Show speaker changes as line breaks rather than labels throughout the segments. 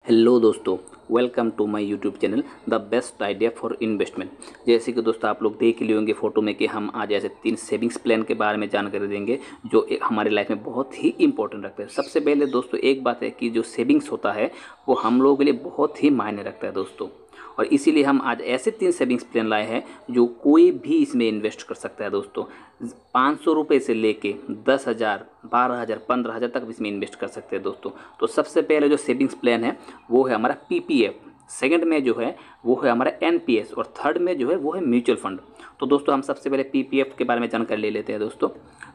Hello दोस्तों, welcome to my YouTube channel the best idea for investment. जैसे कि दोस्तों आप लोग देख ही लिए होंगे फोटो में कि हम आज ऐसे 3 सेविंग्स प्लान के बारे में जानकारी देंगे जो हमारे लाइफ में बहुत ही इंपॉर्टेंट रखते हैं। सबसे पहले दोस्तों एक बात है कि जो सेविंग्स होता है वो हम लोगों के लिए बहुत ही मायने रखता है दोस्तों, और इसीलिए हम आज ऐसे 3 सेविंग्स प्लान लाए हैं जो कोई भी इसमें इन्वेस्ट कर सकता है दोस्तों। 500 रुपये से लेके 10,000, 12,000, 15,000 तक इसमें इन्वेस्ट कर सकते हैं दोस्तों। तो सबसे पहले जो सेविंग्स प्लान है वो है हमारा पीपीएफ, सेकंड में जो है वो है हमारा एनपीएस, और थर्ड में जो है वो है म्यूचुअल फंड। तो दोस्तों हम सबसे पहले पीपीएफ के बारे में जानकारी ले लेते हैं दोस्तों।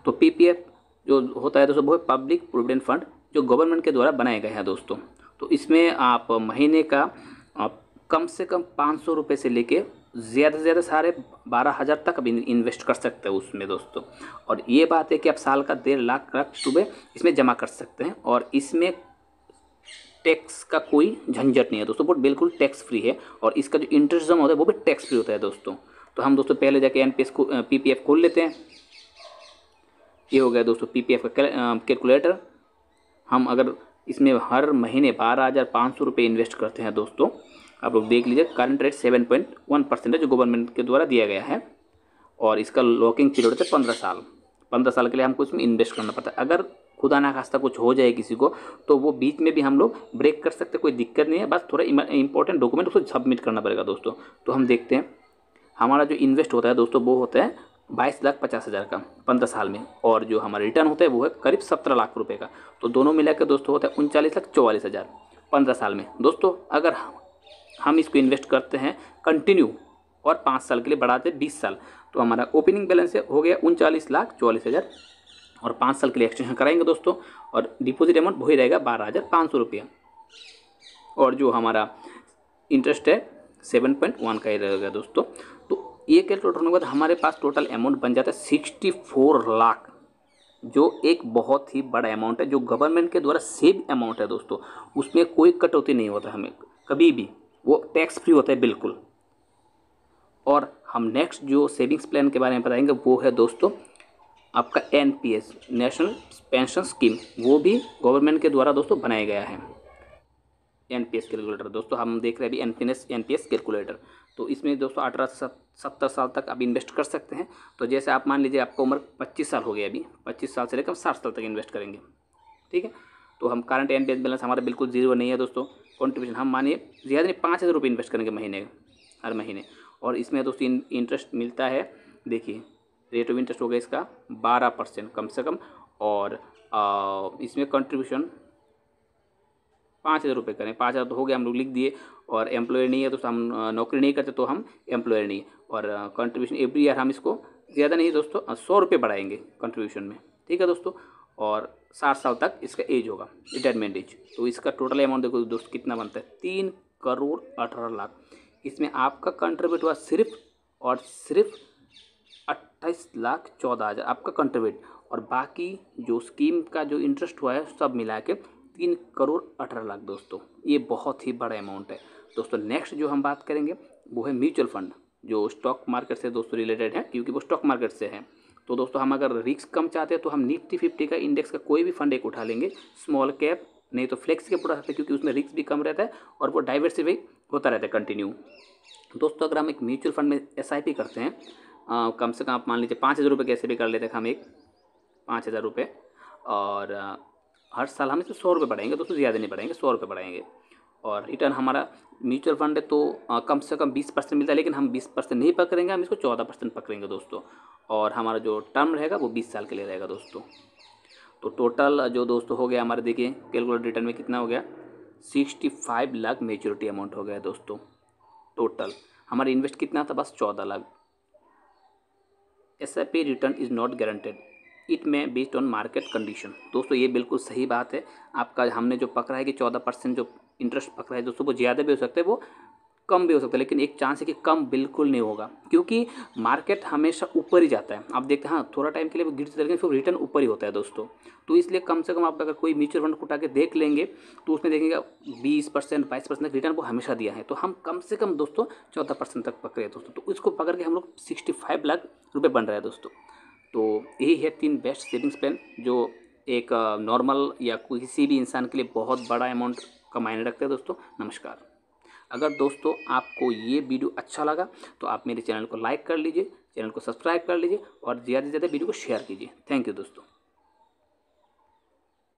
तो पीपीएफ जो होता है दोस्तों वो है पब्लिक प्रोविडेंट फंड, जो गवर्नमेंट के द्वारा बनाए गए हैं दोस्तों। तो इसमें आप महीने का कम से कम 500 रुपये से लेके ज़्यादा से ज़्यादा साढ़े 12,000 तक अब इन्वेस्ट कर सकते हैं उसमें दोस्तों। और ये बात है कि आप साल का 1.5 लाख रुपये इसमें जमा कर सकते हैं, और इसमें टैक्स का कोई झंझट नहीं है दोस्तों, वो बिल्कुल टैक्स फ्री है। और इसका जो इंटरेस्ट जमा होता है वो भी टैक्स फ्री होता है दोस्तों। तो हम दोस्तों पहले जाके एनपीएस को पीपीएफ खोल लेते हैं। ये हो गया दोस्तों पीपीएफ का कैलकुलेटर। हम अगर इसमें हर महीने 12,500 रुपये इन्वेस्ट करते हैं दोस्तों, आप लोग देख लीजिए करंट रेट 7.1% है जो गवर्नमेंट के द्वारा दिया गया है, और इसका लॉकिंग पीरियड है 15 साल। 15 साल के लिए हमको इसमें इन्वेस्ट करना पड़ता है। अगर खुदा ना खास्ता कुछ हो जाए किसी को तो वो बीच में भी हम लोग ब्रेक कर सकते हैं, कोई दिक्कत नहीं है। बस थोड़ा इंपॉर्टेंट डॉक्यूमेंट उसको सबमिट करना पड़ेगा दोस्तों। तो हम देखते हैं हमारा जो इन्वेस्ट होता है दोस्तों वो होता है 22,50,000 का 15 साल में, और जो हमारा रिटर्न होता है वो है करीब 17 लाख रुपए का। तो दोनों मिला के दोस्तों होता है 39,44,000 15 साल में दोस्तों। अगर हम इसको इन्वेस्ट करते हैं कंटिन्यू और 5 साल के लिए बढ़ाते हैं 20 साल, तो हमारा ओपनिंग बैलेंस हो गया 39,44,000, और 5 साल के लिए एक्सटेंशन कराएंगे दोस्तों, और डिपॉजिट अमाउंट वही रहेगा 12,500 रुपया, और जो हमारा इंटरेस्ट है 7.1 का ही रहेगा दोस्तों। तो ये कैलकुलेट होने के बाद हमारे पास टोटल अमाउंट बन जाता है 64 लाख, जो एक बहुत ही बड़ा अमाउंट है, जो गवर्नमेंट के द्वारा सेव अमाउंट है दोस्तों। उसमें कोई कटौती नहीं होता हमें कभी भी, वो टैक्स फ्री होता है बिल्कुल। और हम नेक्स्ट जो सेविंग्स प्लान के बारे में बताएंगे वो है दोस्तों आपका एनपीएस, नेशनल पेंशन स्कीम। वो भी गवर्नमेंट के द्वारा दोस्तों बनाया गया है। एनपीएस कैलकुलेटर दोस्तों हम देख रहे हैं अभी एनपीएस कैलकुलेटर। तो इसमें दोस्तों 18 से 70 साल तक आप इन्वेस्ट कर सकते हैं। तो जैसे आप मान लीजिए आपका उम्र 25 साल हो गया, अभी 25 साल से लेकर 60 साल तक इन्वेस्ट करेंगे, ठीक है। तो हम करंट एनपीएस बैलेंस हमारा बिल्कुल जीरो नहीं है दोस्तों। कॉन्ट्रीब्यूशन हम मानिए ज़्यादा नहीं 5,000 रुपये इन्वेस्ट करेंगे महीने, हर महीने। और इसमें दोस्तों इंटरेस्ट मिलता है, देखिए रेट ऑफ इंटरेस्ट हो गया इसका 12% कम से कम। और इसमें कंट्रीब्यूशन 5,000 रुपये करें, 5,000 तो हो गया, हम लोग लिख दिए। और एम्प्लॉयर नहीं है दोस्तों, हम नौकरी नहीं करते तो हम एम्प्लॉयर नहीं। और कंट्रीब्यूशन एवरी ईयर हम इसको ज़्यादा नहीं दोस्तों 100 रुपये बढ़ाएंगे कंट्रीब्यूशन में, ठीक है दोस्तों। और 60 साल तक इसका एज होगा, रिटायरमेंट एज। तो इसका टोटल अमाउंट देखो दोस्तों कितना बनता है 3,18,00,000। इसमें आपका कंट्रीब्यूट हुआ सिर्फ और सिर्फ 28,14,000 आपका कंट्रीब्यूट, और बाकी जो स्कीम का जो इंटरेस्ट हुआ है सब मिला के 3,18,00,000 दोस्तों। ये बहुत ही बड़ा अमाउंट है दोस्तों। नेक्स्ट जो हम बात करेंगे वो है म्यूचुअल फंड, जो स्टॉक मार्केट से दोस्तों रिलेटेड है, क्योंकि वो स्टॉक मार्केट से है। तो दोस्तों हम अगर रिस्क कम चाहते हैं तो हम निफ्टी 50 का इंडेक्स का कोई भी फंड एक उठा लेंगे, स्मॉल कैप नहीं तो फ्लेक्स कैप उठा सकते हैं, क्योंकि उसमें रिस्क भी कम रहता है और वो डाइवर्सिफाई होता रहता है कंटिन्यू। दोस्तों अगर हम एक म्यूचुअल फंड में एसआईपी करते हैं, कम से कम आप मान लीजिए 5,000 रुपये कैसे भी कर लेते हैं हम, एक 5,000 रुपये, और हर साल हम इसे 100 रुपये बढ़ाएंगे दोस्तों, ज़्यादा नहीं बढ़ाएंगे, 100 रुपये बढ़ाएंगे। और रिटर्न हमारा म्यूचुअल फंड है तो कम से कम 20% मिलता है, लेकिन हम 20% नहीं पकड़ेंगे, हम इसको 14% पकड़ेंगे दोस्तों। और हमारा जो टर्म रहेगा वो 20 साल के लिए रहेगा दोस्तों। तो टोटल जो दोस्तों हो गया हमारे, देखिए कैलकुलेट रिटर्न में कितना हो गया 65 लाख मेच्योरिटी अमाउंट हो गया दोस्तों। टोटल हमारा इन्वेस्ट कितना था, बस 14 lakh. SIP return is not guaranteed, it में बेस्ड ऑन मार्केट कंडीशन। दोस्तों ये बिल्कुल सही बात है आपका। हमने जो पकड़ा है कि 14% जो इंटरेस्ट पकड़ा है दोस्तों, वो ज़्यादा भी हो सकता है, वो कम भी हो सकता है, लेकिन एक चांस है कि कम बिल्कुल नहीं होगा, क्योंकि मार्केट हमेशा ऊपर ही जाता है। आप देखते हैं हाँ थोड़ा टाइम के लिए वो गिरते रहेंगे, फिर रिटर्न ऊपर ही होता है दोस्तों। तो इसलिए कम से कम आप अगर कोई म्यूचुअल फंड उठा के देख लेंगे तो उसमें देखेंगे 20% 22% तक रिटर्न वो हमेशा दिया है। तो हम कम से कम दोस्तों 14% तक पकड़े दोस्तों। तो इसको पकड़ के हम लोग 65 लाख रुपये बन रहा है दोस्तों। तो यही है 3 बेस्ट सेविंग्स प्लान, जो एक नॉर्मल या किसी भी इंसान के लिए बहुत बड़ा अमाउंट का मायने रखता है दोस्तों। नमस्कार। अगर दोस्तों आपको ये वीडियो अच्छा लगा तो आप मेरे चैनल को लाइक कर लीजिए, चैनल को सब्सक्राइब कर लीजिए और ज़्यादा से ज़्यादा वीडियो को शेयर कीजिए। थैंक यू दोस्तों।